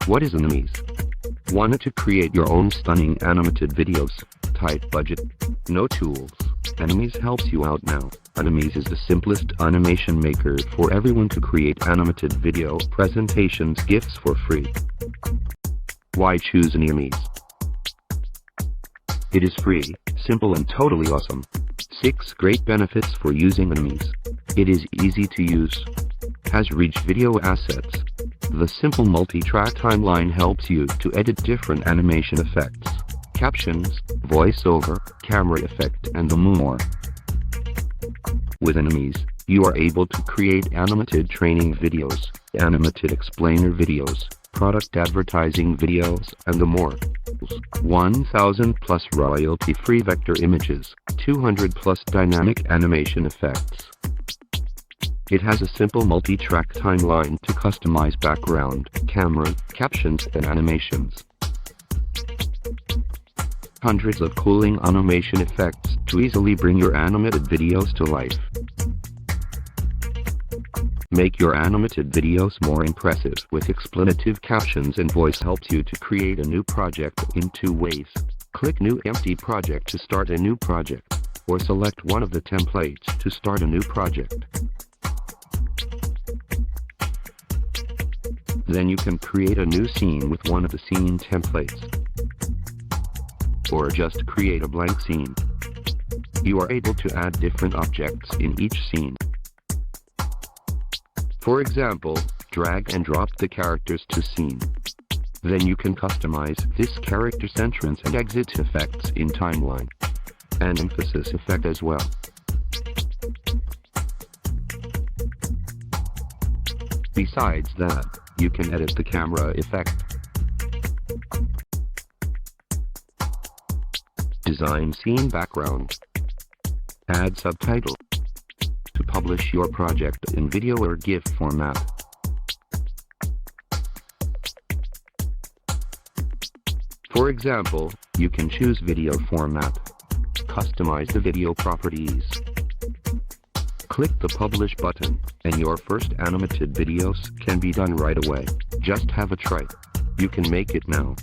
What is Animease? Wanted to create your own stunning animated videos? Tight budget? No tools? Animease helps you out now. Animease is the simplest animation maker for everyone to create animated video presentations gifts for free. Why choose Animease? It is free, simple and totally awesome. 6 great benefits for using Animease. It is easy to use. Has rich video assets. The simple multi-track timeline helps you to edit different animation effects, captions, voiceover, camera effect and more. With Animease, you are able to create animated training videos, animated explainer videos, product advertising videos, and more. 1,000 plus royalty-free vector images, 200 plus dynamic animation effects. It has a simple multi-track timeline to customize background, camera, captions, and animations. Hundreds of cooling animation effects to easily bring your animated videos to life. Make your animated videos more impressive with explanative captions, and voice helps you to create a new project in 2 ways. Click New Empty Project to start a new project, or select one of the templates to start a new project. Then you can create a new scene with one of the scene templates, or just create a blank scene. You are able to add different objects in each scene. For example, drag and drop the characters to scene. Then you can customize this character's entrance and exit effects in timeline, and emphasis effect as well. Besides that, you can edit the camera effect, design scene background, add subtitle, to publish your project in video or GIF format. For example, you can choose video format, customize the video properties, click the publish button, and your first animated videos can be done right away. Just have a try. You can make it now.